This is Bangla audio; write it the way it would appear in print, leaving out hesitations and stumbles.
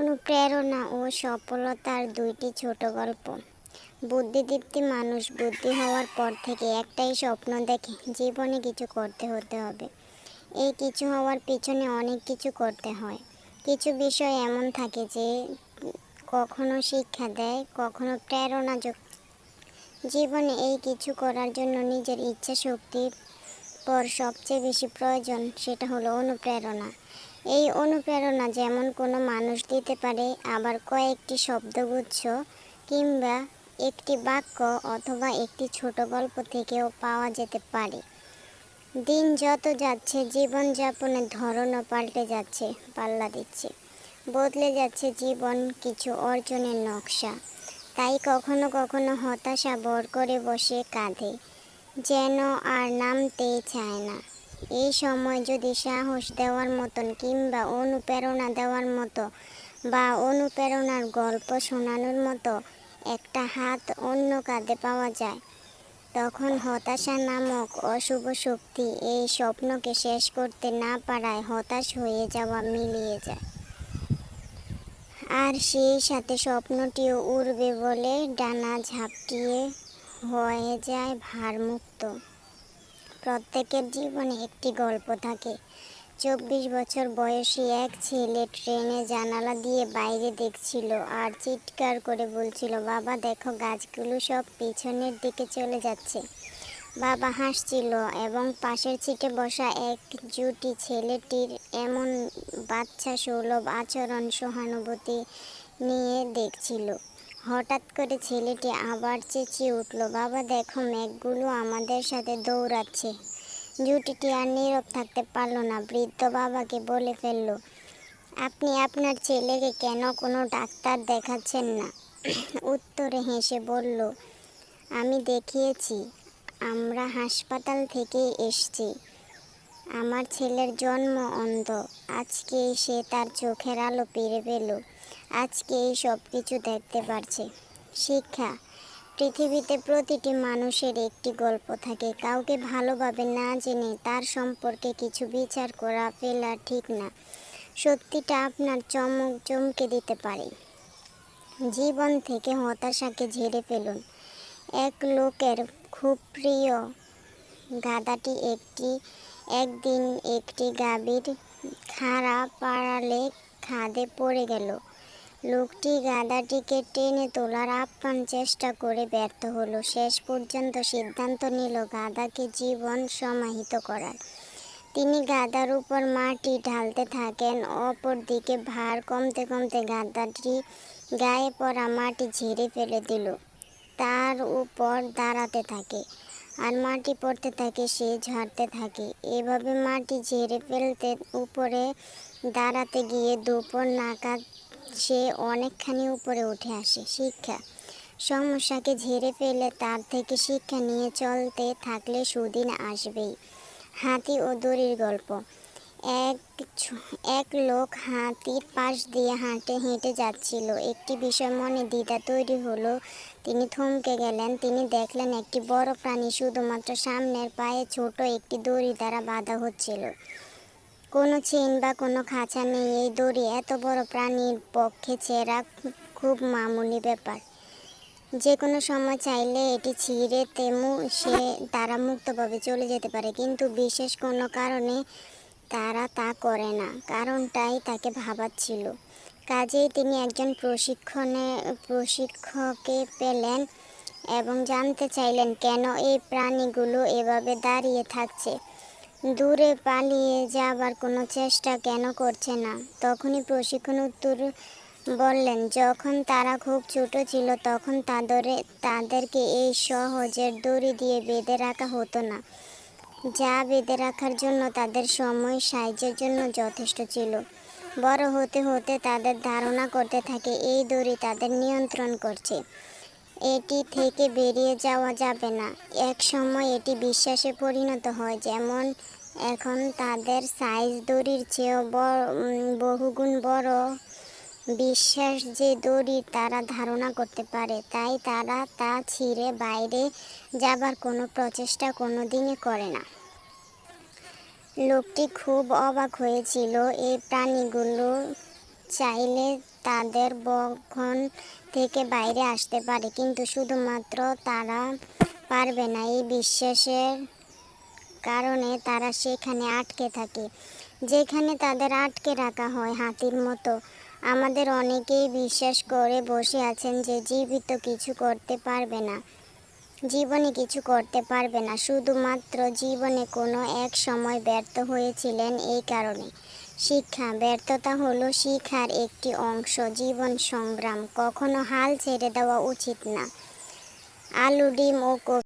অনুপ্রেরণা ও সফলতার দুইটি ছোট গল্প। বুদ্ধিদীপ্তি মানুষ বুদ্ধি হওয়ার পর থেকে একটাই স্বপ্ন দেখে, জীবনে কিছু করতে হতে হবে। এই কিছু হওয়ার পিছনে অনেক কিছু করতে হয়। কিছু বিষয় এমন থাকে যে কখনো শিক্ষা দেয়, কখনো প্রেরণা যোগ। জীবনে এই কিছু করার জন্য নিজের ইচ্ছা শক্তির পর সবচেয়ে বেশি প্রয়োজন সেটা হলো অনুপ্রেরণা। এই অনুপ্রেরণা যেমন কোনো মানুষ দিতে পারে, আবার কয়েকটি শব্দগুচ্ছ কিংবা একটি বাক্য অথবা একটি ছোট গল্প থেকেও পাওয়া যেতে পারে। দিন যত যাচ্ছে জীবনযাপনের ধরনও পাল্টে যাচ্ছে, পাল্লা দিচ্ছে, বদলে যাচ্ছে জীবন কিছু অর্জনের নকশা। তাই কখনো কখনো হতাশা ভর করে বসে কাঁধে, যেন আর নামতেই চায় না। এই সময় যদি সাহস দেওয়ার মতন কিংবা অনুপ্রেরণা দেওয়ার মতো বা অনুপ্রেরণার গল্প শোনানোর মতো একটা হাত অন্য কাঁধে পাওয়া যায়, তখন হতাশা নামক অশুভ শক্তি এই স্বপ্নকে শেষ করতে না পারায় হতাশ হয়ে যাওয়া মিলিয়ে যায়। আর সেই সাথে স্বপ্নটিও উড়বে বলে ডানা ঝাপটিয়ে হয়ে যায় ভারমুক্ত। প্রত্যেকের জীবনে একটি গল্প থাকে। 24 বছর বয়সী এক ছেলে ট্রেনে জানালা দিয়ে বাইরে দেখছিল আর চিৎকার করে বলছিল, বাবা দেখো, গাছগুলো সব পিছনের দিকে চলে যাচ্ছে। বাবা হাসছিল এবং পাশের সিটে বসা এক জুটি ছেলেটির এমন বাচ্চা সুলভ আচরণ সহানুভূতি নিয়ে দেখছিল। হঠাৎ করে ছেলেটি আবার চেঁচিয়ে উঠল, বাবা দেখো, মেঘগুলো আমাদের সাথে দৌড়াচ্ছে। জুটিটি আর নীরব থাকতে পারল না। বৃদ্ধ বাবাকে বলে ফেলল, আপনি আপনার ছেলেকে কেন কোনো ডাক্তার দেখাচ্ছেন না? উত্তরে হেসে বলল, আমি দেখিয়েছি, আমরা হাসপাতাল থেকেই এসেছি। আমার ছেলের জন্ম অন্ধ, আজকেই সে তার চোখের আলো ফিরে পেল, আজকেই সব কিছু দেখতে পারছে। শিক্ষা, পৃথিবীতে প্রতিটি মানুষের একটি গল্প থাকে। কাউকে ভালোভাবে না জেনে তার সম্পর্কে কিছু বিচার করা ফেলা ঠিক না। সত্যিটা আপনার চমকে দিতে পারে। জীবন থেকে হতাশাকে ঝেড়ে ফেলুন। এক লোকের খুব প্রিয় গাধাটি একদিন একটি গাভীর খাড়া পাড়ালে খাদে পড়ে গেল। লোকটি গাধাটিকে টেনে তোলার আপ্রাণ চেষ্টা করে ব্যর্থ হলো। শেষ পর্যন্ত সিদ্ধান্ত নিল গাধাকে জীবন সমাহিত করার। তিনি গাধার উপর মাটি ঢালতে থাকেন। অপরদিকে ভার কমতে কমতে গাধাটি গায়ে পড়া মাটি ঝেড়ে ফেলে দিল। তার উপর দাঁড়াতে থাকে আর মাটি পড়তে থাকে, সে ঝাড়তে থাকে। এভাবে মাটি ঝেড়ে ফেলতে উপরে দাঁড়াতে গিয়ে দুপুর নাগাদ সে অনেকখানি উপরে উঠে আসে। শিক্ষা, সমস্যাকে ঝেড়ে ফেলে তার থেকে শিক্ষা নিয়ে চলতে থাকলে সুদিন আসবেই। হাতি ও দড়ির গল্প। এক লোক হাতির পাশ দিয়ে হেঁটে যাচ্ছিল। একটি বিষয় মনে দ্বিধা তৈরি হলো। তিনি থমকে গেলেন। তিনি দেখলেন একটি বড় প্রাণী শুধুমাত্র সামনের পায়ে ছোট একটি দড়ি দ্বারা বাঁধা হচ্ছিল। কোনো চেইন বা কোনো খাঁচা নেই। এই দড়ি এত বড় প্রাণীর পক্ষে ছেঁড়া খুব মামুলি ব্যাপার। যে কোনো সময় চাইলে এটি ছিঁড়ে তারা মুক্তভাবে চলে যেতে পারে, কিন্তু বিশেষ কোনো কারণে তারা তা করে না। কারণটাই তাকে ভাবাচ্ছিল। কাজেই তিনি একজন প্রশিক্ষককে পেলেন এবং জানতে চাইলেন কেন এই প্রাণীগুলো এভাবে দাঁড়িয়ে থাকছে, দূরে পালিয়ে যাবার কোনো চেষ্টা কেন করছে না। তখনই প্রশিক্ষণ উত্তর বললেন, যখন তারা খুব ছোট ছিল তখন তাদেরকে এই সহজের দড়ি দিয়ে বেঁধে রাখা হতো না, যা বেঁধে রাখার জন্য তাদের সময় সাহায্যের জন্য যথেষ্ট ছিল। বড় হতে হতে তাদের ধারণা করতে থাকে এই দড়ি তাদের নিয়ন্ত্রণ করছে, এটি থেকে বেরিয়ে যাওয়া যাবে না। এক সময় এটি বিশ্বাসে পরিণত হয়, যেমন এখন তাদের সাইজ দড়ির চেয়েও বহুগুণ বড় বিশ্বাস যে দড়ি তারা ধারণা করতে পারে। তাই তারা তা ছিঁড়ে বাইরে যাবার কোনো প্রচেষ্টা কোনোদিনই করে না। লোকটি খুব অবাক হয়েছিল এই প্রাণীগুলো চাইলে তাদের বক্ষণ থেকে বাইরে আসতে পারে, কিন্তু শুধুমাত্র তারা পারবে না। এই বিশ্বাসের কারণে তারা সেখানে আটকে থাকে, যেখানে তাদের আটকে রাখা হয় হাতির মতো। আমাদের অনেকেই বিশ্বাস করে বসে আছেন যে জীবিত কিছু করতে পারবে না, জীবনে কিছু করতে পারবে না, শুধুমাত্র জীবনে কোনো এক সময় ব্যর্থ হয়েছিলেন এই কারণে। শিক্ষা, ব্যর্থতা হলো শিক্ষার একটি অংশ, জীবন সংগ্রাম, কখনো হাল ছেড়ে দেওয়া উচিত না। আলু, ডিম ও